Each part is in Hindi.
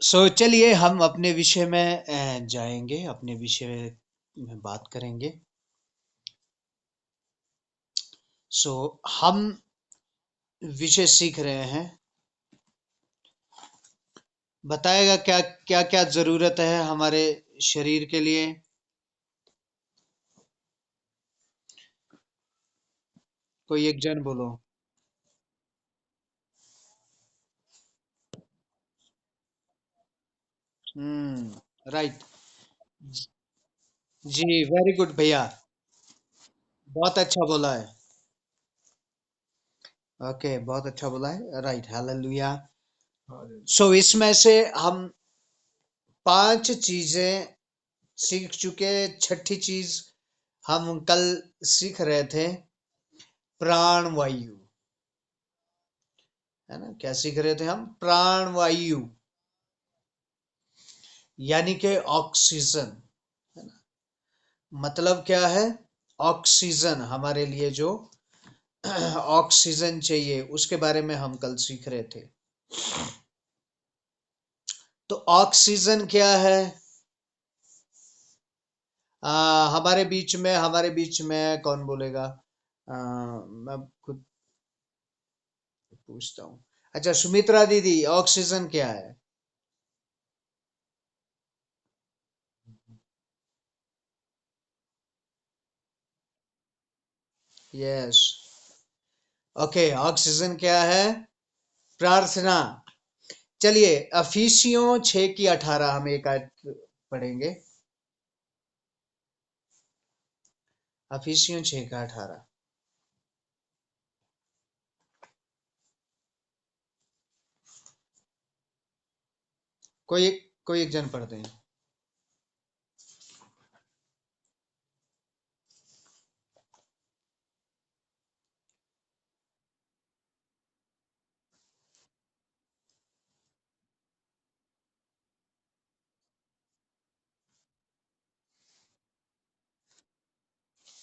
चलिए हम अपने विषय में जाएंगे, अपने विषय में बात करेंगे। हम विषय सीख रहे हैं। बताएगा क्या क्या क्या जरूरत है हमारे शरीर के लिए। कोई एक जन बोलो। राइट। जी, वेरी गुड भैया। बहुत अच्छा बोला है। ओके, बहुत अच्छा बोला है। Right, hallelujah. इसमें से हम पांच चीजें सीख चुके। छठी चीज हम कल सीख रहे थे, प्राण वायु। है ना, क्या सीख रहे थे हम? प्राण वायु, यानी कि ऑक्सीजन। है ना, मतलब क्या है? ऑक्सीजन हमारे लिए जो ऑक्सीजन चाहिए उसके बारे में हम कल सीख रहे थे। तो ऑक्सीजन क्या है? हमारे बीच में कौन बोलेगा? मैं खुद पूछता हूँ। अच्छा, सुमित्रा दीदी, ऑक्सीजन क्या है? यस। ओके, ऑक्सीजन क्या है? प्रार्थना। चलिए, अफिसियों 6 की 18 हम एक आयत पढ़ेंगे। अफिसियों 6 का 18। कोई एक जन पढ़ते हैं।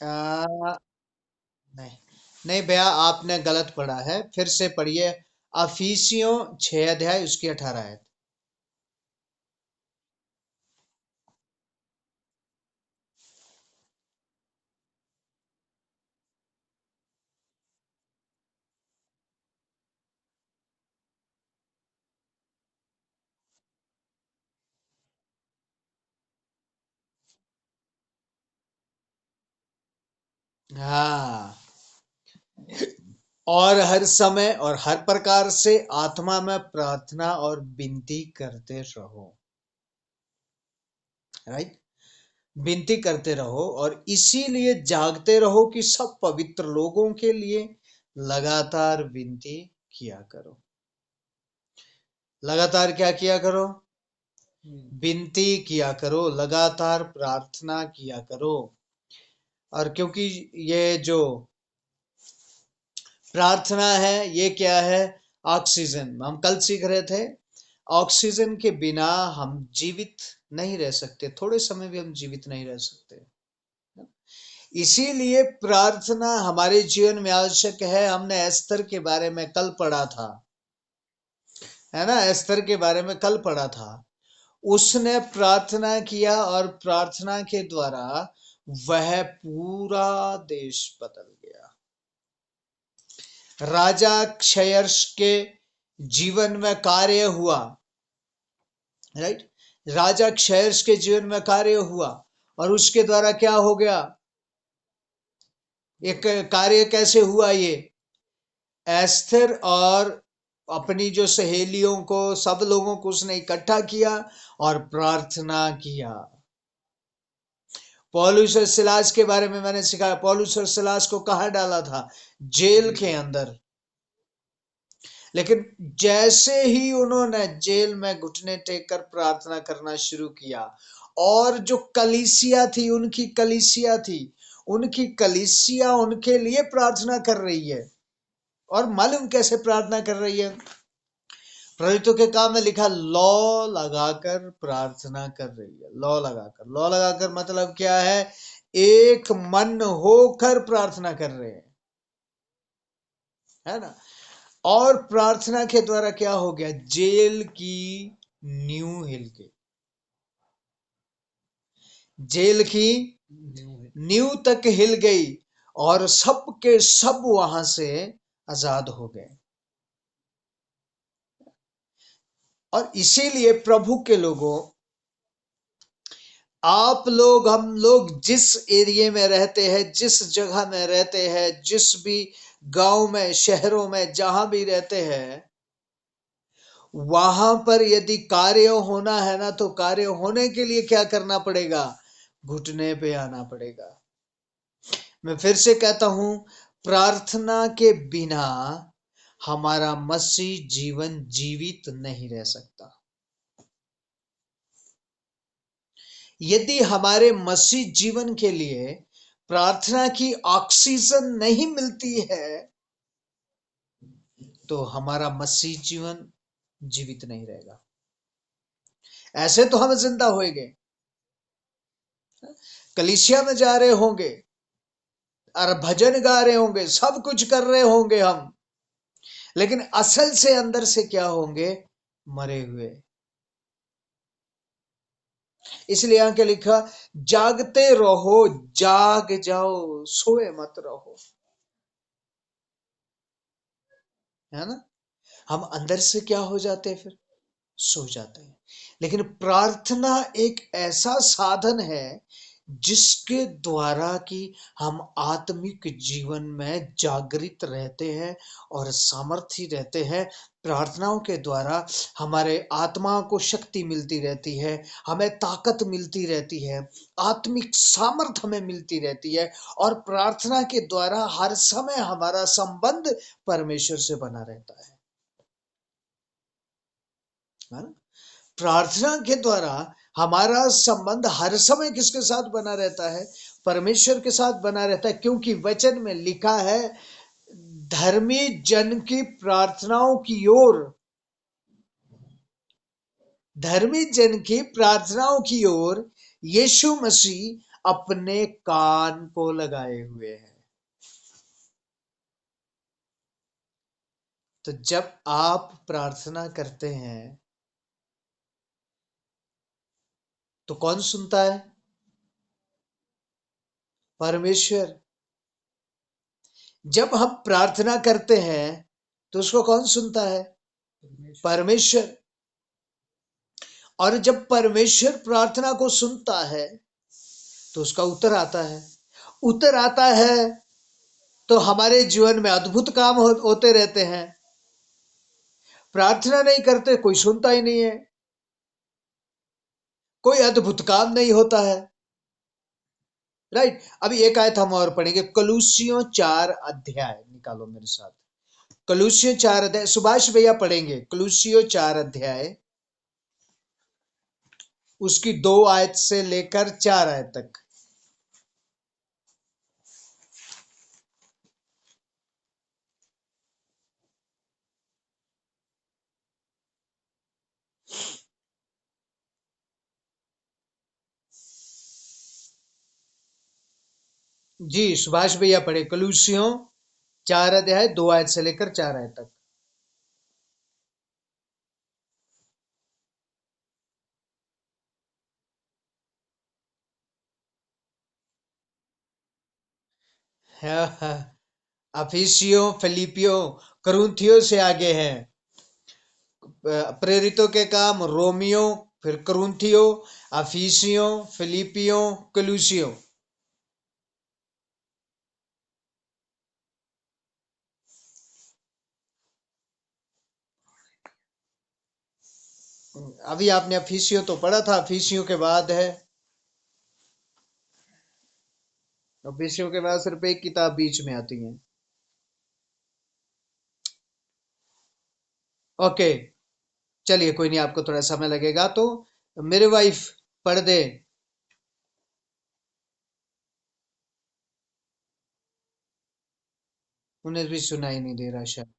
आ, नहीं, नहीं भैया, आपने गलत पढ़ा है, फिर से पढ़िए। अफिसियों 6 अध्याय उसकी 18 आयत। हाँ, और हर समय और हर प्रकार से आत्मा में प्रार्थना और विनती करते रहो। राइट, विनती करते रहो और इसीलिए जागते रहो कि सब पवित्र लोगों के लिए लगातार विनती किया करो। लगातार क्या किया करो? विनती किया करो, लगातार प्रार्थना किया करो। और क्योंकि ये जो प्रार्थना है, ये क्या है? ऑक्सीजन। हम कल सीख रहे थे, ऑक्सीजन के बिना हम जीवित नहीं रह सकते, थोड़े समय भी हम जीवित नहीं रह सकते। इसीलिए प्रार्थना हमारे जीवन में आवश्यक है। हमने एस्तर के बारे में कल पढ़ा था, है ना, एस्तर के बारे में कल पढ़ा था। उसने प्रार्थना किया और प्रार्थना के द्वारा वह पूरा देश बदल गया। राजा क्षयर्ष के जीवन में कार्य हुआ। राइट, राजा क्षयर्ष के जीवन में कार्य हुआ और उसके द्वारा क्या हो गया? एक कार्य कैसे हुआ ये? एस्थर और अपनी जो सहेलियों को, सब लोगों को उसने इकट्ठा किया और प्रार्थना किया। पौलुस और सिलास के बारे में मैंने सिखाया। पौलुस और सिलास को कहाँ डाला था? जेल के अंदर। लेकिन जैसे ही उन्होंने जेल में घुटने टेक कर प्रार्थना करना शुरू किया, और जो कलीसिया थी, उनकी कलीसिया उनके लिए प्रार्थना कर रही है। और मालूम कैसे प्रार्थना कर रही है? प्रेरितों के काम में लिखा, लौ लगाकर प्रार्थना कर रही है। लौ लगाकर मतलब क्या है? एक मन होकर प्रार्थना कर रहे हैं, है ना। और प्रार्थना के द्वारा क्या हो गया? जेल की न्यू हिल की, जेल की नींव तक हिल गई और सब के सब वहां से आजाद हो गए। और इसीलिए प्रभु के लोगों, आप लोग, हम लोग जिस एरिया में रहते हैं, जिस जगह में रहते हैं, जिस भी गांव में, शहरों में, जहां भी रहते हैं, वहां पर यदि कार्य होना है ना, तो कार्य होने के लिए क्या करना पड़ेगा? घुटने पे आना पड़ेगा। मैं फिर से कहता हूं, प्रार्थना के बिना हमारा मसीह जीवन जीवित नहीं रह सकता। यदि हमारे मसीह जीवन के लिए प्रार्थना की ऑक्सीजन नहीं मिलती है, तो हमारा मसीह जीवन जीवित नहीं रहेगा। ऐसे तो हम जिंदा होएंगे, कलीसिया में जा रहे होंगे और भजन गा रहे होंगे, सब कुछ कर रहे होंगे हम, लेकिन असल से अंदर से क्या होंगे? मरे हुए। इसलिए यहां क्या लिखा? जागते रहो, जाग जाओ, सोए मत रहो। है ना? हम अंदर से क्या हो जाते हैं फिर? सो जाते हैं। लेकिन प्रार्थना एक ऐसा साधन है जिसके द्वारा कि हम आत्मिक जीवन में जागृत रहते हैं और सामर्थ्य रहते हैं। प्रार्थनाओं के द्वारा हमारे आत्मा को शक्ति मिलती रहती है, हमें ताकत मिलती रहती है, आत्मिक सामर्थ्य हमें मिलती रहती है, और प्रार्थना के द्वारा हर समय हमारा संबंध परमेश्वर से बना रहता है ना? प्रार्थना के द्वारा हमारा संबंध हर समय किसके साथ बना रहता है? परमेश्वर के साथ बना रहता है, क्योंकि वचन में लिखा है, धर्मी जन की प्रार्थनाओं की ओर, धर्मी जन की प्रार्थनाओं की ओर यीशु मसीह अपने कान को लगाए हुए हैं। तो जब आप प्रार्थना करते हैं तो कौन सुनता है? परमेश्वर। जब हम प्रार्थना करते हैं तो उसको कौन सुनता है? परमेश्वर। और जब परमेश्वर प्रार्थना को सुनता है तो उसका उत्तर आता है। उत्तर आता है तो हमारे जीवन में अद्भुत काम होते रहते हैं। प्रार्थना नहीं करते, कोई सुनता ही नहीं है, कोई अद्भुत काम नहीं होता है। राइट? अभी एक आयत हम और पढ़ेंगे, कलूसियों 4 अध्याय निकालो मेरे साथ। कलूसियों 4 अध्याय, सुभाष भैया पढ़ेंगे, कलूसियों 4 अध्याय, उसकी 2 आयत से लेकर 4 आयत तक। जी सुभाष भैया पढ़े, कलूसियों 4 अध्याय 2 आयत से लेकर 4 आयत तक। हाँ, हाँ, अफिसियों, फिलिपियों, करूंथियों से आगे हैं। प्रेरितों के काम, रोमियो, फिर करूंथियों, अफिसियों, फिलिपियों, कलूसियों। अभी आपने अफिसियों तो पढ़ा था, अफिसियों के बाद है, अफिसियों के बाद सिर्फ एक किताब बीच में आती है। ओके, चलिए कोई नहीं, आपको थोड़ा समय लगेगा तो मेरे वाइफ पढ़ दे। उन्हें भी सुनाई नहीं दे रहा शायद।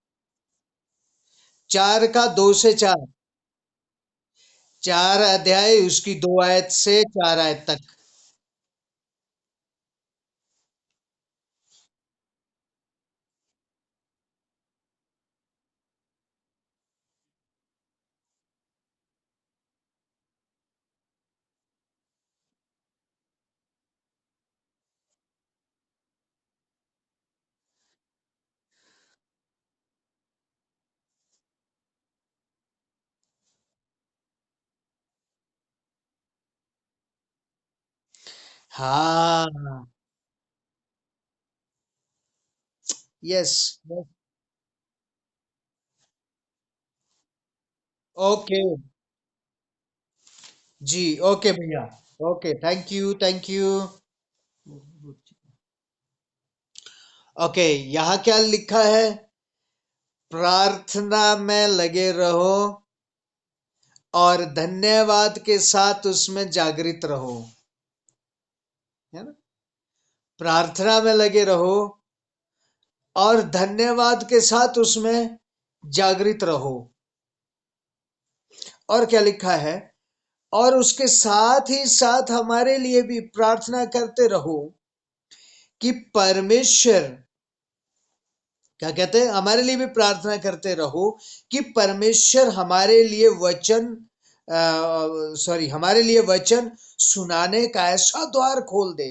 4 का 2 से 4, 4 अध्याय, उसकी 2 आयत से 4 आयत तक। हाँ। यस। ओके जी। ओके भैया। Okay, thank you, thank you. Okay, यहाँ क्या लिखा है? प्रार्थना में लगे रहो और धन्यवाद के साथ उसमें जागृत रहो। है ना? प्रार्थना में लगे रहो और धन्यवाद के साथ उसमें जागृत रहो। और क्या लिखा है? और उसके साथ ही साथ हमारे लिए भी प्रार्थना करते रहो कि परमेश्वर, क्या कहते हैं, हमारे लिए भी प्रार्थना करते रहो कि परमेश्वर हमारे लिए वचन, सॉरी, हमारे लिए वचन सुनाने का ऐसा द्वार खोल दे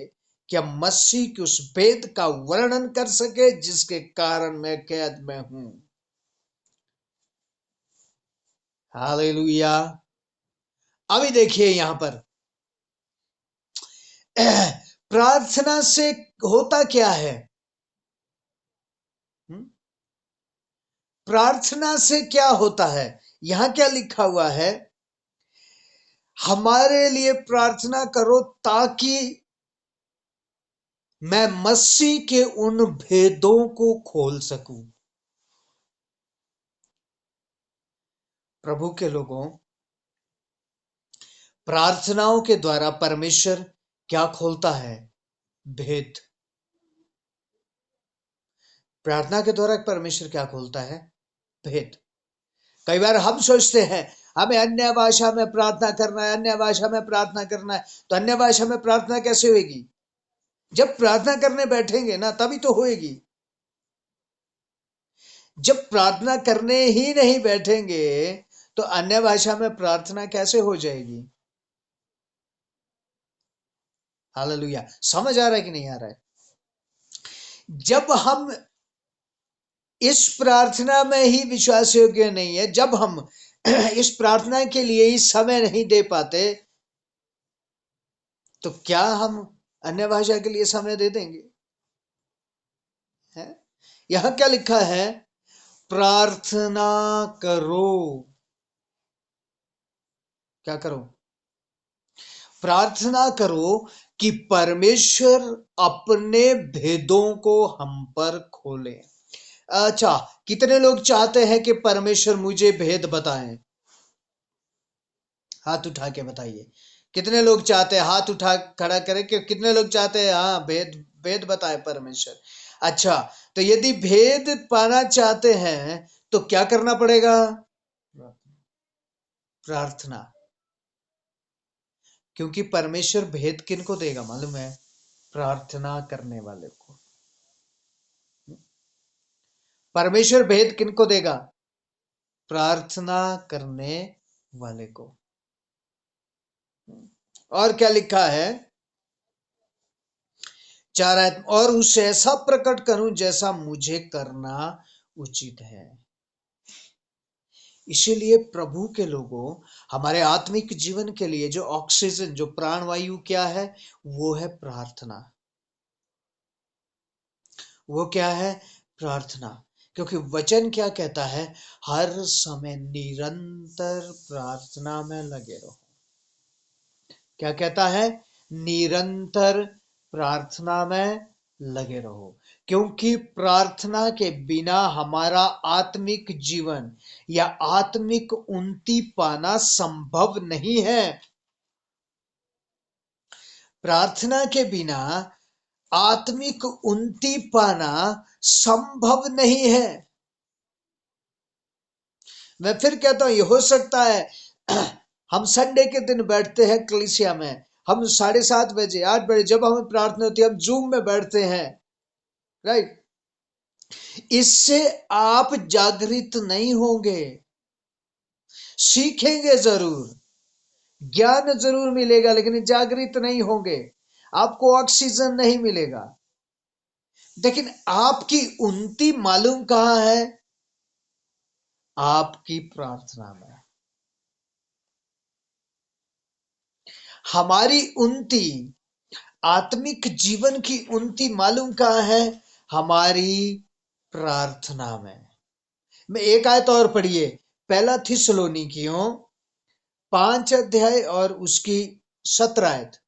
कि हम मसीह के उस भेद का वर्णन कर सके जिसके कारण मैं कैद में हूं। हालेलुया। अभी देखिए यहां पर प्रार्थना से होता क्या है? हम्म? प्रार्थना से क्या होता है? यहां क्या लिखा हुआ है? हमारे लिए प्रार्थना करो ताकि मैं मसीह के उन भेदों को खोल सकूं। प्रभु के लोगों, प्रार्थनाओं के द्वारा परमेश्वर क्या खोलता है? भेद। प्रार्थना के द्वारा परमेश्वर क्या खोलता है? भेद। कई बार हम सोचते हैं हमें अन्य भाषा में प्रार्थना करना है, अन्य भाषा में प्रार्थना करना है। तो अन्य भाषा में प्रार्थना कैसे होगी? जब प्रार्थना करने बैठेंगे ना तभी तो होएगी। जब प्रार्थना करने ही नहीं बैठेंगे तो अन्य भाषा में प्रार्थना कैसे हो जाएगी? हालेलुया। समझ आ रहा है कि नहीं आ रहा है? जब हम इस प्रार्थना में ही विश्वास योग्य नहीं है, जब हम इस प्रार्थना के लिए ही समय नहीं दे पाते, तो क्या हम अन्य भाषा के लिए समय दे देंगे? है? यहां क्या लिखा है? प्रार्थना करो। क्या करो? प्रार्थना करो कि परमेश्वर अपने भेदों को हम पर खोले। अच्छा, कितने लोग चाहते हैं कि परमेश्वर मुझे भेद बताएं? हाथ उठा के बताइए। कितने लोग चाहते हैं? हाथ उठा खड़ा करें कि कितने लोग चाहते हैं, हाँ, भेद भेद बताए परमेश्वर। अच्छा, तो यदि भेद पाना चाहते हैं तो क्या करना पड़ेगा? प्रार्थना। क्योंकि परमेश्वर भेद किनको देगा मालूम है? प्रार्थना करने वाले को। परमेश्वर भेद किनको देगा? प्रार्थना करने वाले को। और क्या लिखा है? 4 आयत, और उसे ऐसा प्रकट करूं जैसा मुझे करना उचित है। इसीलिए प्रभु के लोगों, हमारे आत्मिक जीवन के लिए जो ऑक्सीजन, जो प्राणवायु क्या है? वो है प्रार्थना। वो क्या है? प्रार्थना। क्योंकि वचन क्या कहता है? हर समय निरंतर प्रार्थना में लगे रहो। क्या कहता है? निरंतर प्रार्थना में लगे रहो। क्योंकि प्रार्थना के बिना हमारा आत्मिक जीवन या आत्मिक उन्नति पाना संभव नहीं है। प्रार्थना के बिना आत्मिक उन्नति पाना संभव नहीं है। मैं फिर कहता हूं, ये हो सकता है हम संडे के दिन बैठते हैं कलीसिया में, हम 7:30 बजे 8 बजे जब हमें प्रार्थना होती है हम जूम में बैठते हैं, राइट? इससे आप जागृत नहीं होंगे। सीखेंगे जरूर, ज्ञान जरूर मिलेगा, लेकिन जागृत नहीं होंगे। आपको ऑक्सीजन नहीं मिलेगा। लेकिन आपकी उन्नति मालूम कहां है? आपकी प्रार्थना में। हमारी उन्नति आत्मिक जीवन की उन्नति मालूम कहाँ है? हमारी प्रार्थना में एक आयत और पढ़िए, पहला थिस्सलुनीकियों 5 अध्याय और उसकी 17 आयत।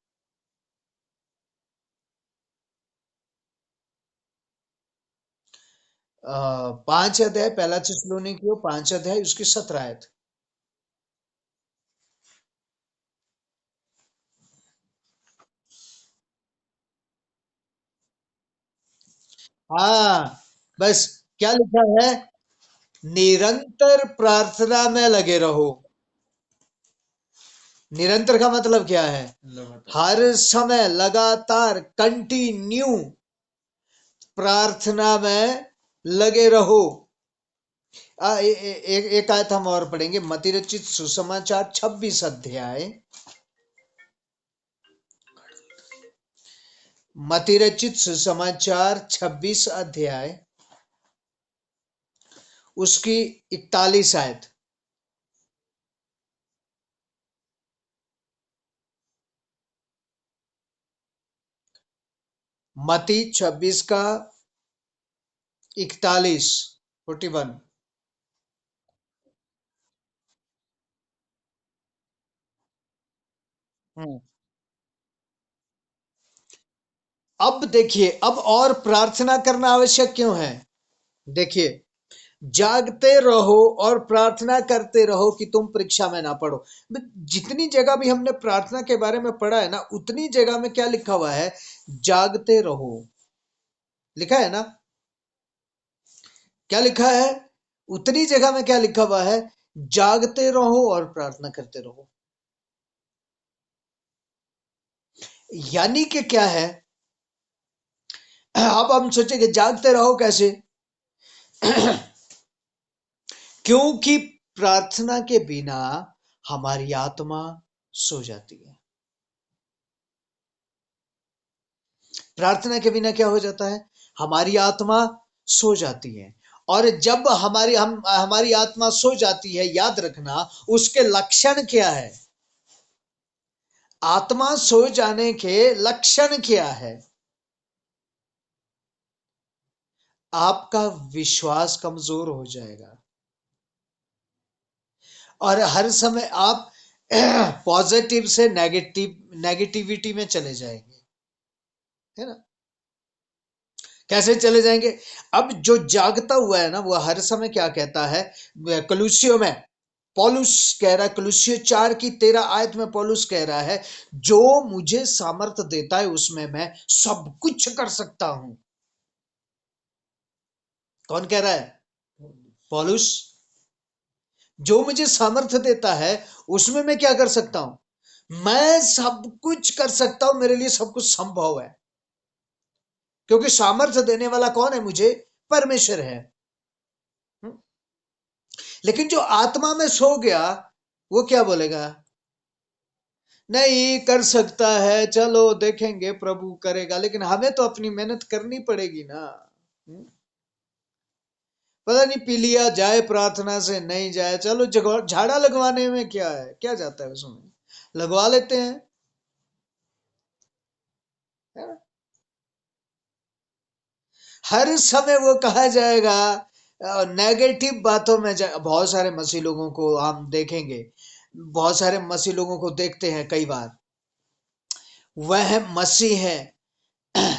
5 अध्याय, पहला थिस्सलुनीकियों 5 अध्याय उसकी 17 आयत। हाँ, बस क्या लिखा है? निरंतर प्रार्थना में लगे रहो। निरंतर का मतलब क्या है? हर समय, लगातार, कंटिन्यू प्रार्थना में लगे रहो। एक आयत हम और पढ़ेंगे, मत्ती रचित सुसमाचार 26 अध्याय। मत्ती रचित सुसमाचार 26 अध्याय उसकी 41 आयत। मत्ती 26 का 41, 41। हम्म। अब देखिए, अब और प्रार्थना करना आवश्यक क्यों है? देखिए, जागते रहो और प्रार्थना करते रहो कि तुम परीक्षा में ना पड़ो। जितनी जगह भी हमने प्रार्थना के बारे में पढ़ा है ना, उतनी जगह में क्या लिखा हुआ है? जागते रहो। लिखा है ना? क्या लिखा है? उतनी जगह में क्या लिखा हुआ है? जागते रहो और प्रार्थना करते रहो। यानी कि क्या है? अब हम सोचेंगे जागते रहो कैसे? क्योंकि प्रार्थना के बिना हमारी आत्मा सो जाती है। प्रार्थना के बिना क्या हो जाता है? हमारी आत्मा सो जाती है। और जब हमारी आत्मा सो जाती है, याद रखना उसके लक्षण क्या है? आत्मा सो जाने के लक्षण क्या है? आपका विश्वास कमजोर हो जाएगा और हर समय आप पॉजिटिव से नेगेटिविटी में चले जाएंगे, है ना? कैसे चले जाएंगे? अब जो जागता हुआ है ना, वो हर समय क्या कहता है? कलुसियों में पौलुस कह रहा है, कलुसियों 4 की 13 आयत में पौलुस कह रहा है, जो मुझे सामर्थ्य देता है उसमें मैं सब कुछ कर सकता हूं। कौन कह रहा है? पौलुस। जो मुझे सामर्थ्य देता है उसमें मैं क्या कर सकता हूं? मैं सब कुछ कर सकता हूं, मेरे लिए सब कुछ संभव है। क्योंकि सामर्थ्य देने वाला कौन है मुझे? परमेश्वर है। हम्म? लेकिन जो आत्मा में सो गया, वो क्या बोलेगा? नहीं कर सकता है, चलो देखेंगे, प्रभु करेगा, लेकिन हमें तो अपनी मेहनत करनी पड़ेगी ना। हम्म? पता नहीं पी लिया जाए प्रार्थना से, नहीं जाए, चलो झाड़ा लगवाने में क्या है, क्या जाता है उसमें, लगवा लेते हैं, है ना? हर समय वो कहा जाएगा नेगेटिव बातों में बहुत सारे मसीह लोगों को हम देखेंगे, बहुत सारे मसीह लोगों को देखते हैं कई बार, वह मसीह है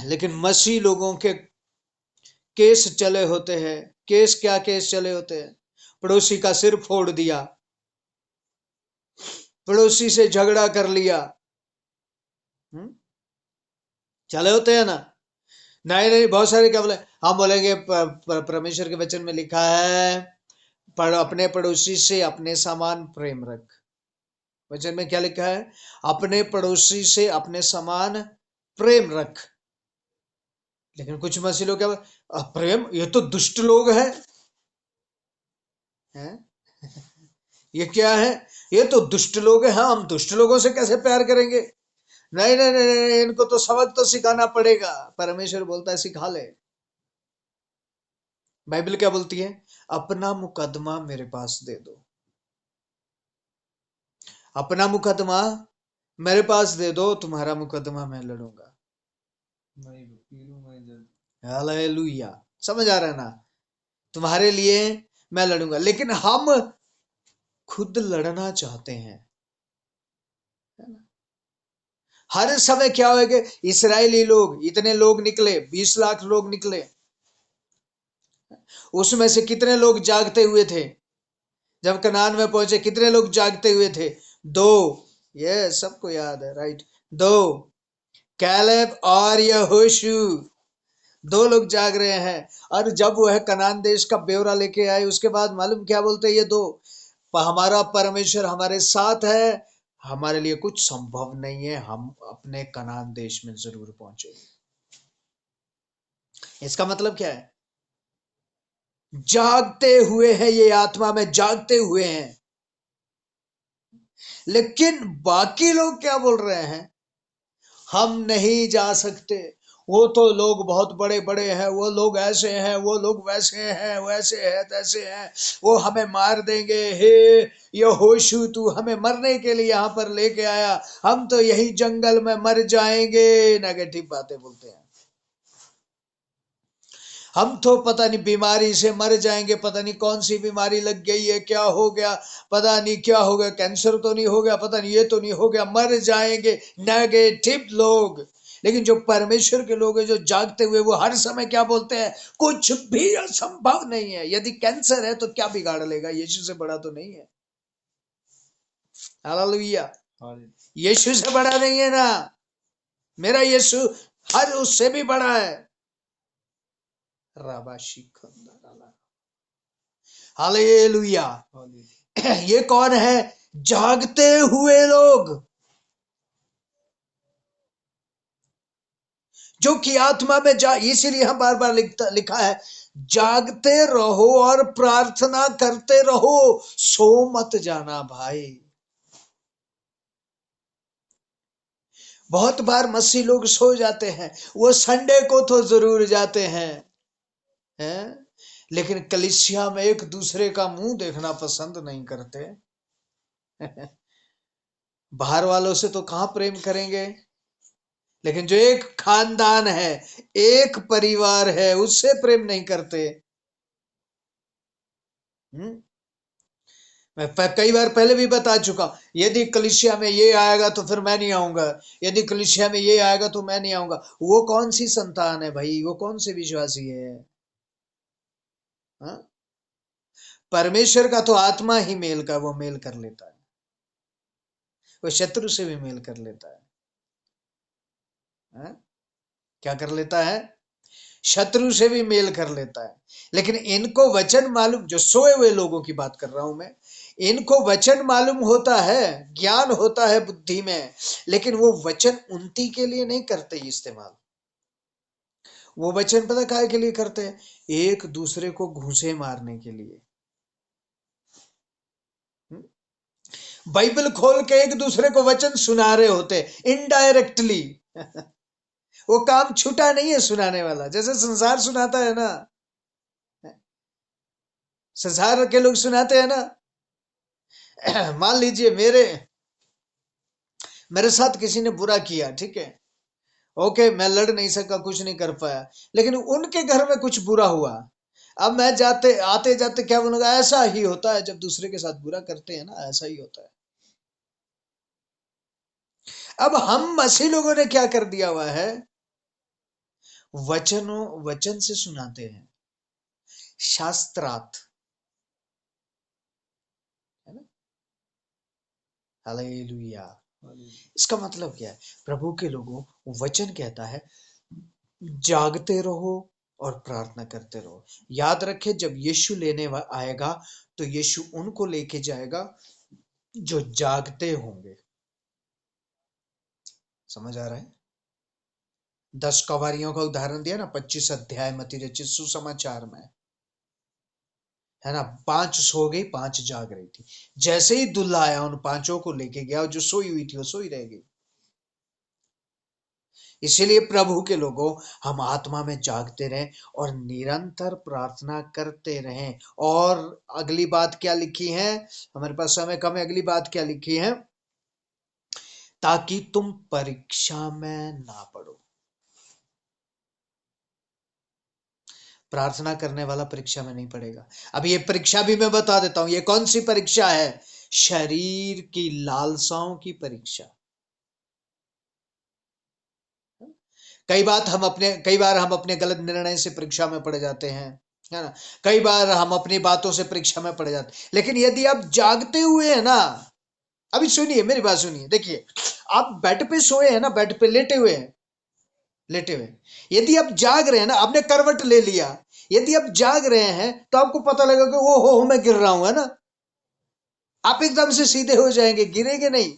लेकिन मसीह लोगों के केस चले होते हैं। केस, क्या केस चले होते हैं? पड़ोसी का सिर फोड़ दिया, पड़ोसी से झगड़ा कर लिया। हम्म? चले होते हैं ना? नहीं नहीं, बहुत सारे क्या बोले, हम बोलेंगे परमेश्वर के वचन में लिखा है, अपने पड़ोसी से अपने समान प्रेम रख। वचन में क्या लिखा है? अपने पड़ोसी से अपने समान प्रेम रख। लेकिन कुछ मसीह लोग क्या प्रेम, ये तो दुष्ट लोग हैं। ये क्या है? ये तो दुष्ट लोग हैं, हाँ, हम दुष्ट लोगों से कैसे प्यार करेंगे? नहीं नहीं नहीं नहीं, इनको तो सबक तो सिखाना पड़ेगा। परमेश्वर बोलता है सिखा ले। बाइबल क्या बोलती है? अपना मुकदमा मेरे पास दे दो। अपना मुकदमा मेरे पास दे दो, तुम्हारा मुकदमा मैं लड़ूंगा। हालेलुया। समझ आ रहा है ना? तुम्हारे लिए मैं लड़ूंगा, लेकिन हम खुद लड़ना चाहते हैं, है ना? हर समय क्या होगा? इस्राएली लोग, इतने लोग निकले, 20 लाख लोग निकले, उसमें से कितने लोग जागते हुए थे? जब कनान में पहुंचे कितने लोग जागते हुए थे? दो। ये सबको याद है, राइट? दो, कैलेब और यहोशू। दो लोग जाग रहे हैं। और जब वह कनान देश का ब्यौरा लेके आए, उसके बाद मालूम क्या बोलते हैं ये दो? हमारा परमेश्वर हमारे साथ है, हमारे लिए कुछ संभव नहीं है, हम अपने कनान देश में जरूर पहुंचेंगे। इसका मतलब क्या है? जागते हुए हैं, ये आत्मा में जागते हुए हैं। लेकिन बाकी लोग क्या बोल रहे हैं? हम नहीं जा सकते, वो तो लोग बहुत बड़े बड़े हैं, वो लोग ऐसे हैं, वो लोग वैसे हैं, वैसे हैं, तैसे हैं, वो हमें मार देंगे। हे यहोशू, तू हमें मरने के लिए यहाँ पर लेके आया, हम तो यही जंगल में मर जाएंगे। नेगेटिव बातें बोलते हैं। हम तो पता नहीं बीमारी से मर जाएंगे, पता नहीं कौन सी बीमारी लग गई है, क्या हो गया, पता नहीं क्या हो गया, कैंसर तो नहीं हो गया, पता नहीं ये तो नहीं हो गया, मर जाएंगे। नेगेटिव लोग। लेकिन जो परमेश्वर के लोग हैं, जो जागते हुए, वो हर समय क्या बोलते हैं? कुछ भी असंभव नहीं है। यदि कैंसर है तो क्या बिगाड़ लेगा? यीशु से बड़ा तो नहीं है। हालेलुया। यीशु से बड़ा नहीं है ना? मेरा यीशु हर उससे भी बड़ा है। राबाशी खंदा। हालेलुया। ये कौन है? जागते हुए लोग, जो कि आत्मा में इसीलिए हम बार बार लिखा है, जागते रहो और प्रार्थना करते रहो, सो मत जाना भाई। बहुत बार मसीह लोग सो जाते हैं, वो संडे को तो जरूर जाते हैं, लेकिन कलीसिया में एक दूसरे का मुंह देखना पसंद नहीं करते। बाहर वालों से तो कहां प्रेम करेंगे, लेकिन जो एक खानदान है, एक परिवार है, उससे प्रेम नहीं करते। हम्म। मैं कई बार पहले भी बता चुका, यदि कलीसिया में ये आएगा तो फिर मैं नहीं आऊंगा, यदि कलीसिया में ये आएगा तो मैं नहीं आऊंगा। वो कौन सी संतान है भाई? वो कौन से विश्वासी है? हाँ? परमेश्वर का तो आत्मा ही मेल का वो मेल कर लेता है, वो शत्रु से भी मेल कर लेता है। हाँ? क्या कर लेता है? शत्रु से भी मेल कर लेता है। लेकिन इनको वचन मालूम, जो सोए हुए लोगों की बात कर रहा हूं मैं, इनको वचन मालूम होता है, ज्ञान होता है बुद्धि में, लेकिन वो वचन उन्नति के लिए नहीं करते इस्तेमाल। वो वचन पता काहे के लिए करते हैं? एक दूसरे को घूंसे मारने के लिए। बाइबल खोल के एक दूसरे को वचन सुना रहे होते, इनडायरेक्टली। वो काम छूटा नहीं है सुनाने वाला, जैसे संसार सुनाता है ना, संसार के लोग सुनाते हैं ना। मान लीजिए मेरे मेरे साथ किसी ने बुरा किया, ठीक है, ओके, मैं लड़ नहीं सका, कुछ नहीं कर पाया, लेकिन उनके घर में कुछ बुरा हुआ। अब मैं जाते आते जाते क्या बोलूंगा? ऐसा ही होता है जब दूसरे के साथ बुरा करते हैं ना, ऐसा ही होता है। अब हम मसीह लोगों ने क्या कर दिया हुआ है? वचन से सुनाते हैं, शास्त्रार्थ, है ना? हालेलुया। इसका मतलब क्या है? प्रभु के लोगों, वचन कहता है जागते रहो और प्रार्थना करते रहो। याद रखे, जब यीशु लेने आएगा तो यीशु उनको लेके जाएगा जो जागते होंगे। समझ आ रहा है? 10 कवारियों का उदाहरण दिया ना, 25 अध्याय मत्ती रचित सुसमाचार में, है ना? 5 सो गई, 5 जाग रही थी। जैसे ही दूल्हा आया, उन 5 को लेके गया, और जो सोई हुई थी वो सोई रह गई। इसीलिए प्रभु के लोगों, हम आत्मा में जागते रहें और निरंतर प्रार्थना करते रहें। और अगली बात क्या लिखी है? हमारे पास समय कम है, अगली बात क्या लिखी है? ताकि तुम परीक्षा में ना पड़ो। प्रार्थना करने वाला परीक्षा में नहीं पड़ेगा। अब ये परीक्षा भी मैं बता देता हूं, ये कौन सी परीक्षा है? शरीर की लालसाओं की परीक्षा। कई बार हम अपने गलत निर्णय से परीक्षा में पड़ जाते हैं, है ना। कई बार हम अपनी बातों से परीक्षा में पड़ जाते हैं। लेकिन यदि आप जागते हुए हैं ना, अभी सुनिए, मेरी बात सुनिए, देखिए, आप बेड पे सोए हैं ना, बेड पे लेटे हुए हैं, लेटे हुए, यदि आप जाग रहे हैं ना, आपने करवट ले लिया, यदि आप जाग रहे हैं तो आपको पता लगेगा कि ओ हो मैं गिर रहा हूं, है ना। आप एकदम से सीधे हो जाएंगे, गिरेंगे नहीं।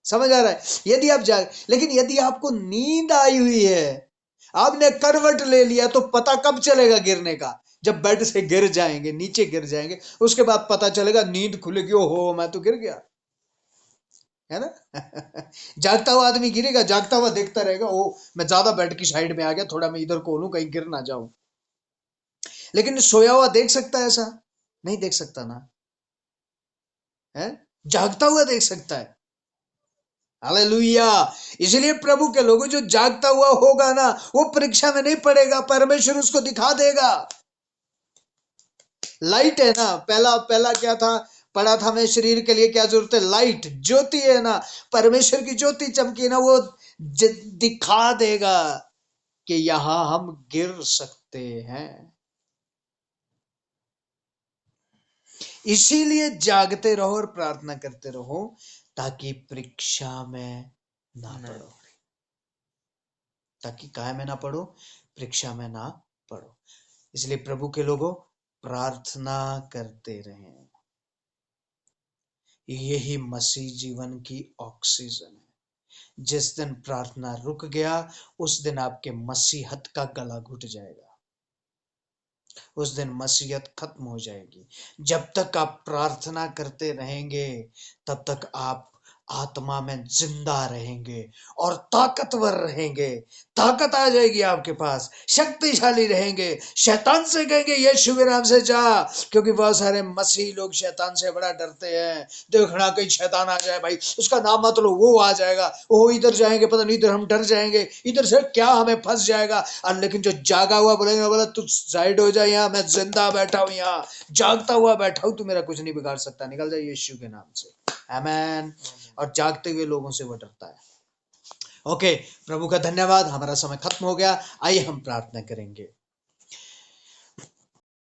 समझ आ रहा है? यदि आप जाग, लेकिन यदि आपको नींद आई हुई है, आपने करवट ले लिया, तो पता कब चलेगा गिरने का? जब बेड से गिर जाएंगे, नीचे गिर जाएंगे, उसके बाद पता चलेगा, नींद खुलेगी, ओहो मैं तो गिर गया, है ना। जागता हुआ आदमी गिरेगा, जागता हुआ देखता रहेगा, ओ मैं ज्यादा बेड की साइड में आ गया, थोड़ा मैं इधर को लूं कहीं गिर ना जाऊं। लेकिन सोया हुआ देख सकता है ऐसा? नहीं देख सकता ना, है। जागता हुआ देख सकता है। हालेलुया। इसलिए प्रभु के लोगों, जो जागता हुआ होगा ना, वो परीक्षा में नहीं पड़ेगा, परमेश्वर उसको दिखा देगा। लाइट है ना, पहला पहला क्या था, पढ़ा था मैं, शरीर के लिए क्या जरूरत है? लाइट, ज्योति है ना, परमेश्वर की ज्योति चमकी ना, वो दिखा देगा कि यहां हम गिर सकते हैं। इसीलिए जागते रहो और प्रार्थना करते रहो, ताकि परीक्षा में ना पड़ो। ताकि काहे में ना पड़ो? परीक्षा में ना पड़ो। इसलिए प्रभु के लोगों, प्रार्थना करते रहें। यही मसीह जीवन की ऑक्सीजन है। जिस दिन प्रार्थना रुक गया, उस दिन आपके मसीहत का गला घुट जाएगा, उस दिन मसीहत खत्म हो जाएगी। जब तक आप प्रार्थना करते रहेंगे, तब तक आप आत्मा में जिंदा रहेंगे और ताकतवर रहेंगे। ताकत आ जाएगी आपके पास, शक्तिशाली रहेंगे। शैतान से कहेंगे यीशु के नाम से जा, क्योंकि बहुत सारे मसीह लोग शैतान से बड़ा डरते हैं। देखना कहीं शैतान आ जाए भाई, उसका नाम मत लो, वो आ जाएगा, वो इधर जाएंगे, पता नहीं इधर हम डर जाएंगे, इधर से क्या हमें फंस जाएगा। और लेकिन जो जागा हुआ बोलेंगे, बोला तू साइड हो जा, यहाँ मैं जिंदा बैठा हूँ, यहाँ जागता हुआ बैठा हूँ, तू मेरा कुछ नहीं बिगाड़ सकता, निकल जाए यीशु के नाम से। आमेन। और जागते हुए लोगों से वो डरता है। ओके, प्रभु का धन्यवाद। हमारा समय खत्म हो गया, आइए हम प्रार्थना करेंगे।